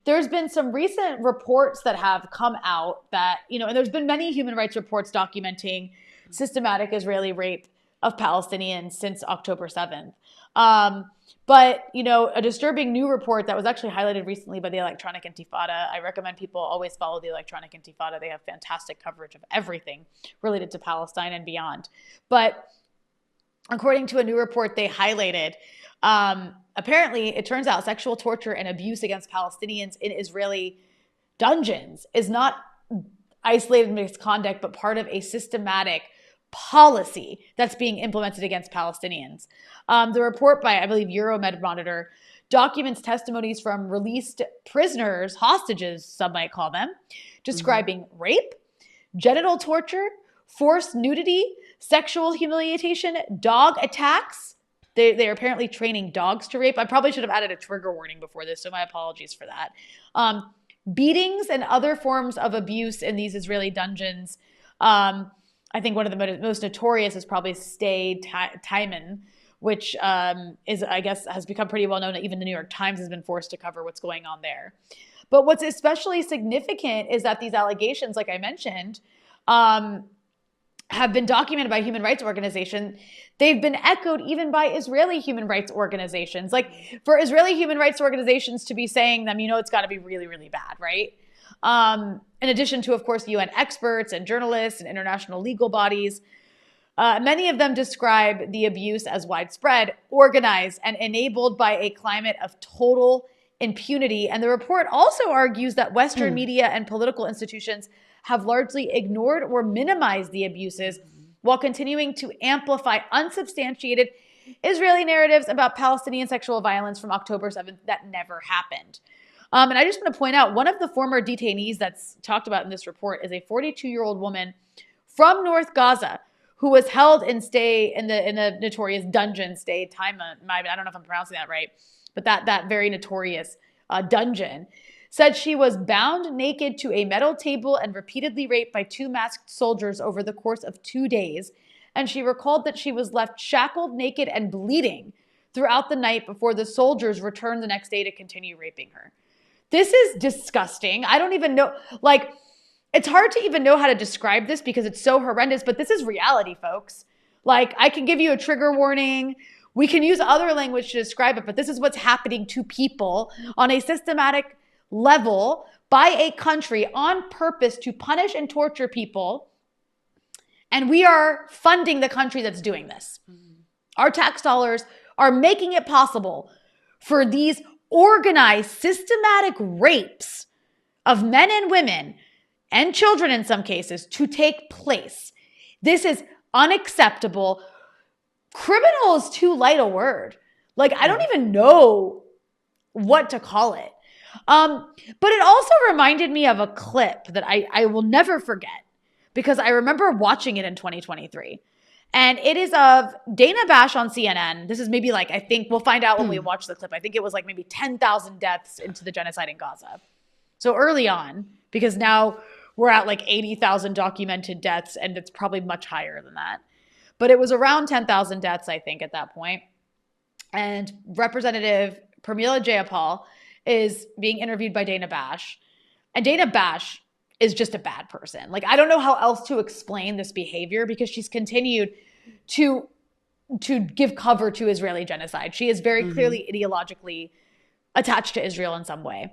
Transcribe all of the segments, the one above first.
there's been some recent reports that have come out that, and there's been many human rights reports documenting systematic Israeli rape of Palestinians since October 7th. But, a disturbing new report that was actually highlighted recently by the Electronic Intifada. I recommend people always follow the Electronic Intifada. They have fantastic coverage of everything related to Palestine and beyond. But according to a new report they highlighted, apparently, it turns out sexual torture and abuse against Palestinians in Israeli dungeons is not isolated misconduct, but part of a systematic policy that's being implemented against Palestinians. The report by, I believe, Euromed Monitor documents testimonies from released prisoners, hostages, some might call them, describing rape, genital torture, forced nudity, sexual humiliation, dog attacks. They are apparently training dogs to rape. I probably should have added a trigger warning before this, so my apologies for that. Beatings and other forms of abuse in these Israeli dungeons. I think one of the most notorious is probably Stay Timon, which is, I guess, has become pretty well known that even the New York Times has been forced to cover what's going on there. But what's especially significant is that these allegations, like I mentioned, have been documented by human rights organizations. They've been echoed even by Israeli human rights organizations. Like, for Israeli human rights organizations to be saying them, it's got to be really, really bad, right? In addition to, of course, UN experts and journalists and international legal bodies. Many of them describe the abuse as widespread, organized, and enabled by a climate of total impunity. And the report also argues that Western media and political institutions have largely ignored or minimized the abuses while continuing to amplify unsubstantiated Israeli narratives about Palestinian sexual violence from October 7th that never happened. And I just want to point out, one of the former detainees that's talked about in this report is a 42-year-old woman from North Gaza who was held in the notorious dungeon Stay Timon. I don't know if I'm pronouncing that right, but that very notorious dungeon. Said she was bound naked to a metal table and repeatedly raped by two masked soldiers over the course of 2 days. And she recalled that she was left shackled, naked, and bleeding throughout the night before the soldiers returned the next day to continue raping her. This is disgusting. I don't even know, it's hard to even know how to describe this because it's so horrendous, but this is reality, folks. I can give you a trigger warning. We can use other language to describe it, but this is what's happening to people on a systematic level by a country on purpose to punish and torture people. And we are funding the country that's doing this. Our tax dollars are making it possible for these organized, systematic rapes of men and women and children in some cases to take place. This is unacceptable. Criminal is too light a word. I don't even know what to call it. But it also reminded me of a clip that I will never forget because I remember watching it in 2023. And it is of Dana Bash on CNN. This is maybe I think we'll find out when we watch the clip. I think it was maybe 10,000 deaths into the genocide in Gaza. So early on, because now we're at 80,000 documented deaths, and it's probably much higher than that. But it was around 10,000 deaths, I think, at that point. And Representative Pramila Jayapal is being interviewed by Dana Bash. And Dana Bash is just a bad person. I don't know how else to explain this behavior because she's continued to give cover to Israeli genocide. She is very clearly ideologically attached to Israel in some way.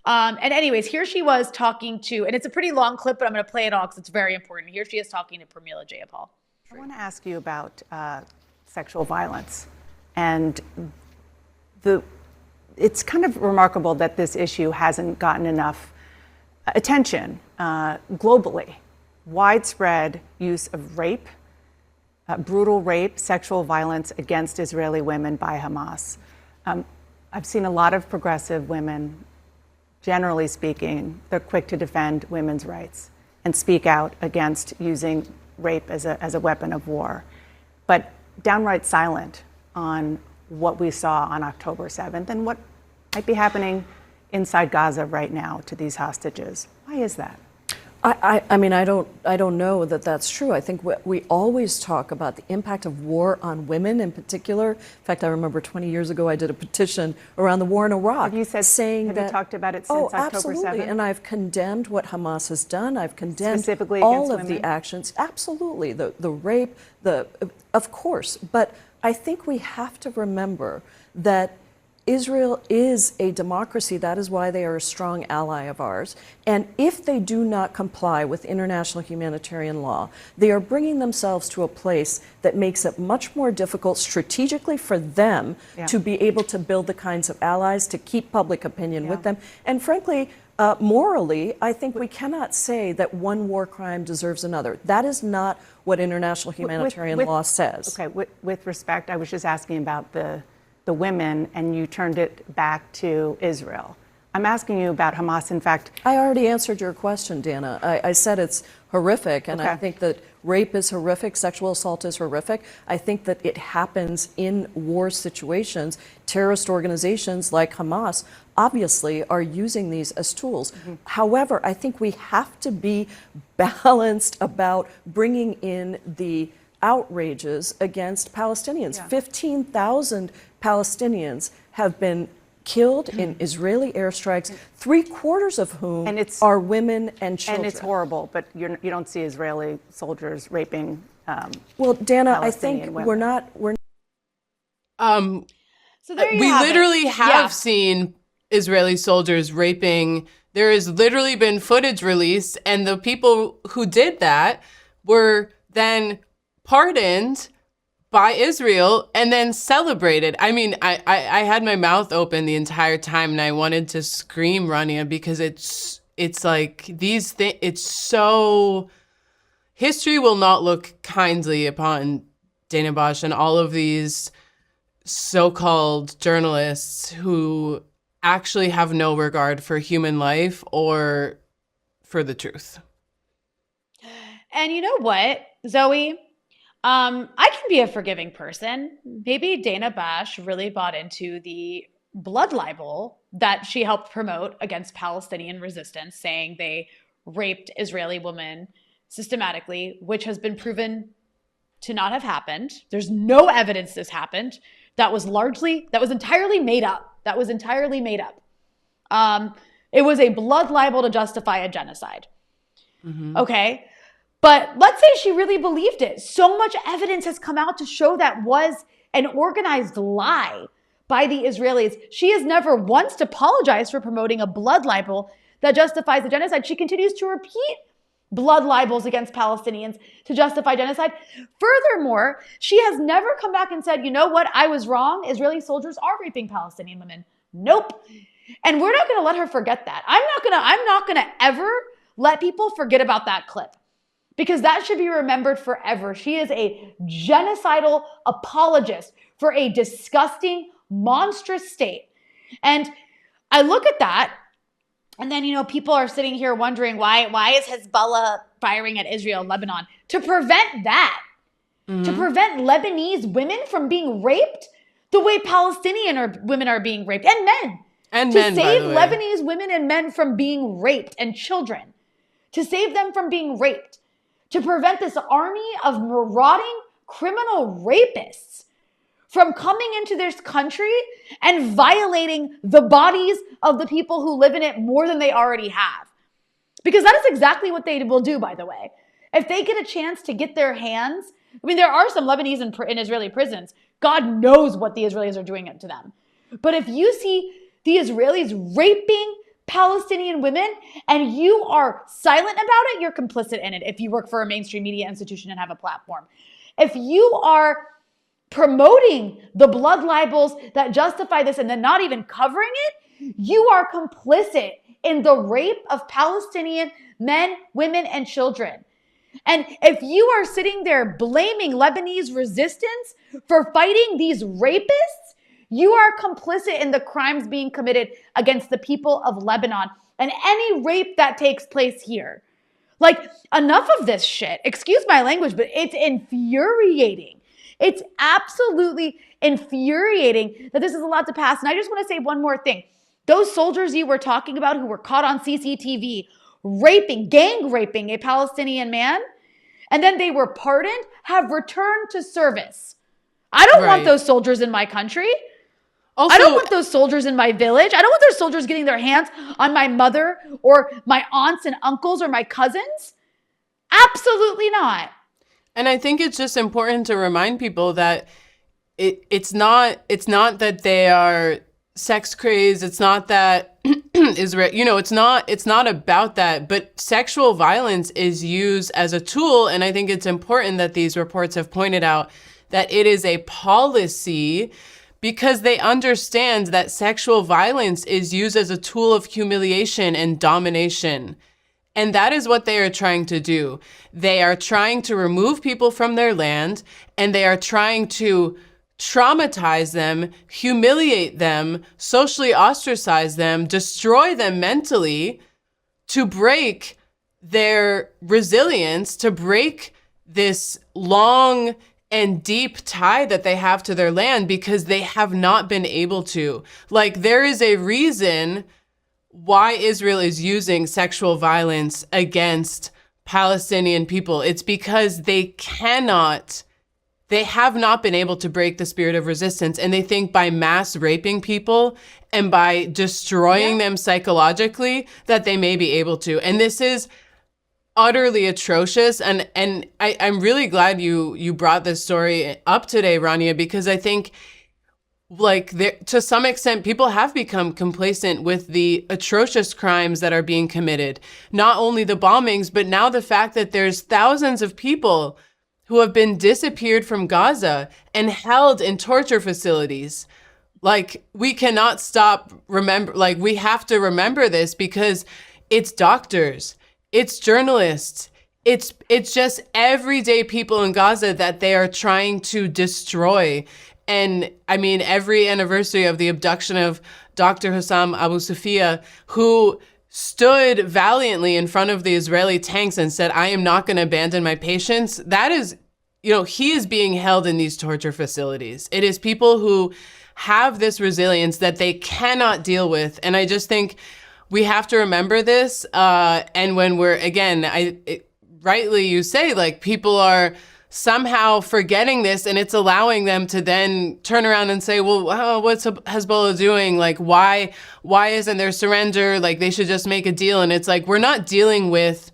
And anyways, here she was talking to, and it's a pretty long clip, but I'm going to play it all because it's very important. Here she is talking to Pramila Jayapal. I want to ask you about sexual violence. And it's kind of remarkable that this issue hasn't gotten enough attention globally. Widespread use of rape, brutal rape, sexual violence against Israeli women by Hamas. I've seen a lot of progressive women, generally speaking, they're quick to defend women's rights and speak out against using rape as a weapon of war, but downright silent on what we saw on October 7th and what might be happening inside Gaza right now to these hostages. Why is that? I mean, I don't know that that's true. I think we always talk about the impact of war on women in particular. In fact, I remember 20 years ago, I did a petition around the war in Iraq. Have you said, saying have that, you talked about it since October 7th? Absolutely. And I've condemned what Hamas has done. I've condemned specifically all of women? the actions. Absolutely. The rape, of course. But I think we have to remember that Israel is a democracy. That is why they are a strong ally of ours. And if they do not comply with international humanitarian law, they are bringing themselves to a place that makes it much more difficult strategically for them to be able to build the kinds of allies to keep public opinion with them. And frankly, morally, I think we cannot say that one war crime deserves another. That is not what international humanitarian law says. Okay, with respect, I was just asking about the women, and you turned it back to Israel. I'm asking you about Hamas. In fact, I already answered your question, Dana. I said it's horrific, and I think that rape is horrific, sexual assault is horrific. I think that it happens in war situations. Terrorist organizations like Hamas obviously are using these as tools. However, I think we have to be balanced about bringing in the outrages against Palestinians. 15,000 Palestinians have been killed in Israeli airstrikes, 3/4 of whom are women and children. And it's horrible, but you don't see Israeli soldiers raping well, Dana, I Palestinian think women. we're not. So there you we have literally it. have seen Israeli soldiers raping. There has literally been footage released, and the people who did that were then pardoned by Israel and then celebrated. I mean, I had my mouth open the entire time, and I wanted to scream, Rania, because it's like these things. It's so, history will not look kindly upon Dana Bosch and all of these so-called journalists who actually have no regard for human life or for the truth. And you know what, Zoe? I can be a forgiving person. Maybe Dana Bash really bought into the blood libel that she helped promote against Palestinian resistance, saying they raped Israeli women systematically, which has been proven to not have happened. There's no evidence this happened. That was entirely made up. That was entirely made up. It was a blood libel to justify a genocide. Okay? But let's say she really believed it. So much evidence has come out to show that was an organized lie by the Israelis. She has never once apologized for promoting a blood libel that justifies the genocide. She continues to repeat blood libels against Palestinians to justify genocide. Furthermore, she has never come back and said, you know what, I was wrong. Israeli soldiers are raping Palestinian women. Nope. And we're not going to let her forget that. I'm not going to ever let people forget about that clip, because that should be remembered forever. She is a genocidal apologist for a disgusting, monstrous state. And I look at that, and then, people are sitting here wondering why is Hezbollah firing at Israel and Lebanon? To prevent that. To prevent Lebanese women from being raped the way Palestinian women are being raped, and men. And to men, save by the way. Lebanese women and men from being raped, and children. To save them from being raped. To prevent this army of marauding criminal rapists from coming into this country and violating the bodies of the people who live in it more than they already have. Because that is exactly what they will do, by the way. If they get a chance to get their hands, there are some Lebanese in Israeli prisons. God knows what the Israelis are doing to them. But if you see the Israelis raping Palestinian women and you are silent about it, you're complicit in it if you work for a mainstream media institution and have a platform. If you are promoting the blood libels that justify this and then not even covering it, you are complicit in the rape of Palestinian men, women, and children. And if you are sitting there blaming Lebanese resistance for fighting these rapists, you are complicit in the crimes being committed against the people of Lebanon and any rape that takes place here. Enough of this shit. Excuse my language, but it's infuriating. It's absolutely infuriating that this is allowed to pass. And I just want to say one more thing. Those soldiers you were talking about who were caught on CCTV gang raping a Palestinian man, and then they were pardoned, have returned to service. I don't want those soldiers in my country. Also, I don't want those soldiers in my village. I don't want those soldiers getting their hands on my mother or my aunts and uncles or my cousins. Absolutely not. And I think it's just important to remind people that it's not that they are sex crazed. It's not that Israel, it's not about that, but sexual violence is used as a tool. And I think it's important that these reports have pointed out that it is a policy, because they understand that sexual violence is used as a tool of humiliation and domination. And that is what they are trying to do. They are trying to remove people from their land, and they are trying to traumatize them, humiliate them, socially ostracize them, destroy them mentally, to break their resilience, to break this long and deep tie that they have to their land, because they have not been able to. Like, there is a reason why Israel is using sexual violence against Palestinian people. It's because they have not been able to break the spirit of resistance. And they think by mass raping people and by destroying them psychologically that they may be able to. And this is utterly atrocious. And I'm really glad you brought this story up today, Rania, because I think, like, to some extent, people have become complacent with the atrocious crimes that are being committed. Not only the bombings, but now the fact that there's thousands of people who have been disappeared from Gaza and held in torture facilities. Like, we cannot stop we have to remember this, because it's doctors, it's journalists, it's just everyday people in Gaza that they are trying to destroy. And I mean, every anniversary of the abduction of Dr. Hussam Abu Safia, who stood valiantly in front of the Israeli tanks and said, I am not going to abandon my patients. That is, he is being held in these torture facilities. It is people who have this resilience that they cannot deal with. And I just think we have to remember this. And when we're, again, rightly you say, like, people are somehow forgetting this, and it's allowing them to then turn around and say, well, what's Hezbollah doing? Like, why isn't there surrender? Like, they should just make a deal. And it's like, we're not dealing with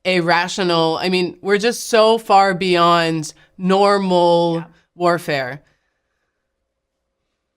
we're just so far beyond normal warfare.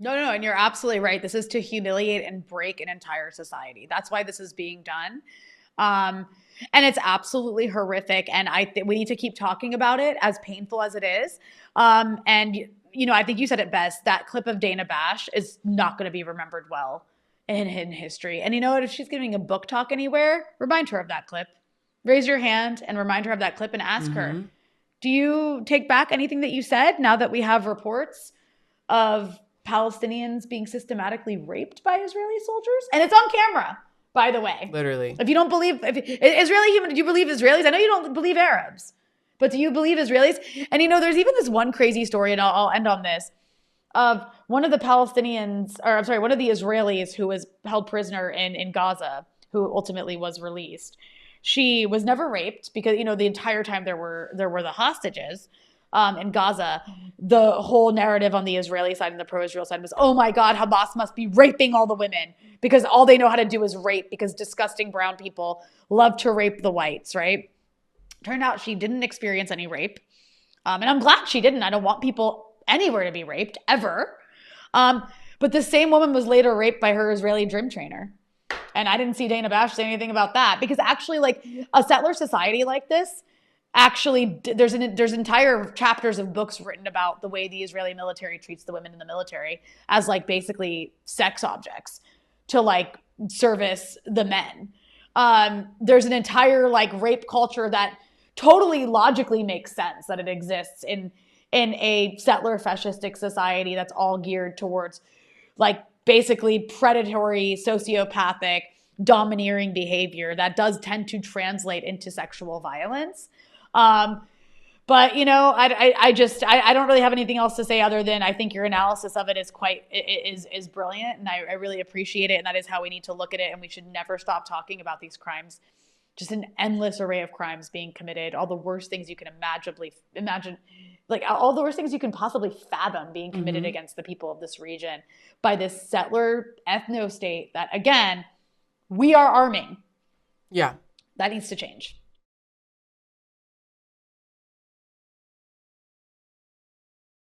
No, and you're absolutely right. This is to humiliate and break an entire society. That's why this is being done. And it's absolutely horrific. And we need to keep talking about it, as painful as it is. And, I think you said it best. That clip of Dana Bash is not going to be remembered well in history. And you know what? If she's giving a book talk anywhere, remind her of that clip. Raise your hand and remind her of that clip and ask her, do you take back anything that you said now that we have reports of Palestinians being systematically raped by Israeli soldiers? And it's on camera, by the way. Literally. If you don't believe, do you believe Israelis? I know you don't believe Arabs, but do you believe Israelis? And there's even this one crazy story, and I'll end on this, of one of the Israelis who was held prisoner in Gaza, who ultimately was released. She was never raped because, the entire time there were the hostages in Gaza. The whole narrative on the Israeli side and the pro-Israel side was, oh my God, Hamas must be raping all the women because all they know how to do is rape, because disgusting brown people love to rape the whites, right? Turned out she didn't experience any rape. And I'm glad she didn't. I don't want people anywhere to be raped, ever. But the same woman was later raped by her Israeli gym trainer. And I didn't see Dana Bash say anything about that, because actually, like, a settler society like this, actually, there's entire chapters of books written about the way the Israeli military treats the women in the military as, like, basically sex objects to, like, service the men. There's an entire, like, rape culture that totally logically makes sense that it exists in a settler fascistic society that's all geared towards, like, basically predatory, sociopathic, domineering behavior that does tend to translate into sexual violence. But I don't really have anything else to say other than I think your analysis of it is brilliant, and I really appreciate it. And that is how we need to look at it. And we should never stop talking about these crimes just an endless array of crimes being committed, all the worst things you can imagine, like all the worst things you can possibly fathom being committed against the people of this region by this settler ethno state that, again, we are arming. Yeah. That needs to change.